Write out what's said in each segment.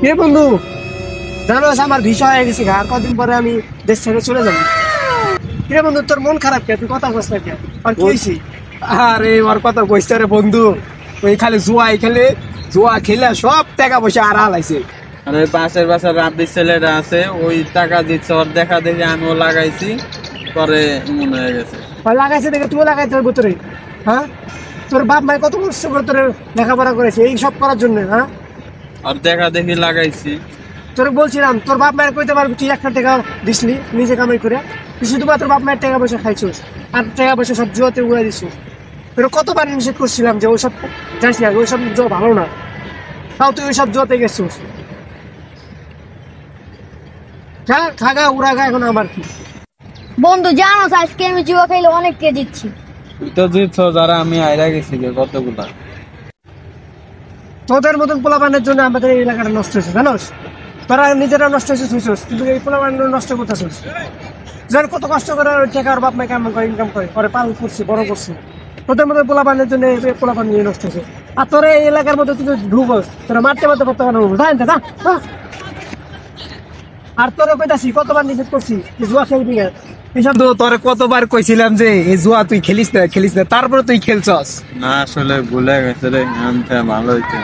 কে বন্ধু, জানো আমার ভিসা হয়ে গেছে, আর কদিন পরে আমি দেশ ছেড়ে চলে যাবো। কে বন্ধু, তোর মন খারাপ কে? তুই কথা কস না কে? আর কি হয়েছে? আরে ওর কথা কইস রে বন্ধু, ওই খালি জুয়া খেলে সব টাকা পয়সা আর হালাইছে। আর ওই পাশের বাসার রাব্বির ছেলেটা আছে, ওই টাকা দিচ্ছে, ওর দেখা দেখি আমিও লাগাইছি, পরে এমন হয়ে গেছে। ওই লাগাইছে দেখে তুইও লাগাই তোর ভিতরে। হ্যাঁ, তোর বাপ মায় কত কষ্ট করে তোর লেখাপড়া করেছে এই সব করার জন্য। হ্যাঁ, আর দেখা দেখি লাগাইছি। তোর বলছিলাম তোর বাপ মায়ের কইতে পারবি তুই একটা টাকা দিসনি নিজে কামাই করে? তুই শুধুমাত্র বাপ মায়ের টাকা পয়সা খাইছিস আর টাকা পয়সা সব জুয়াতে উড়াই দিছিস। তোর কতবার নিষেধ করছিলাম যে ওইসব যাইস না, ওইসব জুয়া ভালো না, তাও তুই ওইসব জুয়াতে গেছিস। যা খাগা উড়াগা, এখন আমার কি? বন্ধু জানো আজকে আমি জুয়া খাইলে অনেক কে দিচ্ছি। তুই তো জিতছ, যারা আমি আইরা গেছি কতগুলা। তোদের মতন পোলাপানের জন্য আমাদের এই এলাকাটা নষ্ট হয়েছে, জানোস? তোরা নিজেরা নষ্ট হয়েছিস, কিন্তু এই পোলাপান নষ্ট করতেছিস। যার কত কষ্ট করে ওই টাকা আর বাপ মাকে ইনকাম করে পরে পালন করছে, বড় করছে। তোদের মতো পোলাপানের জন্য এই পোলাপান নিয়ে নষ্ট হয়েছে। আর তোরা এই এলাকার মধ্যে তুই ঢুকস, তোরা মারতে মারতে করতে পারবো। আর তোরা কইতাছি কতবার নিষেধ করছি যে জুয়া খেলবি না, এসব তো তোরা কতবার কইছিলাম যে এই জুয়া তুই খেলিস না, তারপরে তুই খেলছস। না আসলে ভুলে গেছে রে, আনতে ভালো হইতো।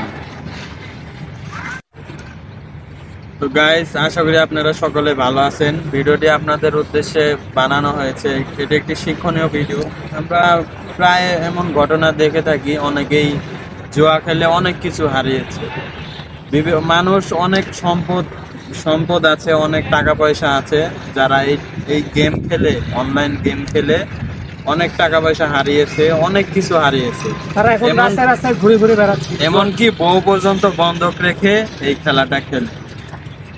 তো গাইস, আশা করি আপনারা সকলে ভালো আছেন। ভিডিওটি আপনাদের উদ্দেশ্যে বানানো হয়েছে, এটি একটি শিক্ষণীয় ভিডিও। আমরা প্রায় এমন ঘটনা দেখে থাকি, অনেকেই জুয়া খেলে অনেক কিছু হারিয়েছে। মানুষ অনেক সম্পদ আছে, অনেক টাকা পয়সা আছে, যারা এই গেম খেলে, অনলাইন গেম খেলে অনেক টাকা পয়সা হারিয়েছে, অনেক কিছু হারিয়েছে। তারা এখন রাস্তায় রাস্তায় ঘুরে ঘুরে বেড়াচ্ছে, এমনকি বউ পর্যন্ত বন্ধক রেখে এই খেলাটা খেলে।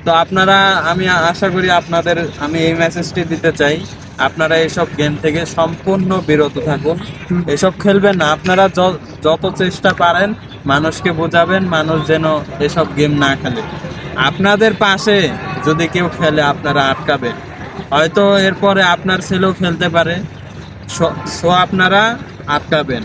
তো আপনারা, আমি আশা করি আপনাদের আমি এই মেসেজটি দিতে চাই, আপনারা এইসব গেম থেকে সম্পূর্ণ বিরত থাকুন। এসব খেলবেন না। আপনারা যত চেষ্টা পারেন মানুষকে বোঝাবেন, মানুষ যেন এসব গেম না খেলে। আপনাদের পাশে যদি কেউ খেলে আপনারা আটকাবেন, হয়তো এরপরে আপনার ছেলেও খেলতে পারে, সো আপনারা আটকাবেন।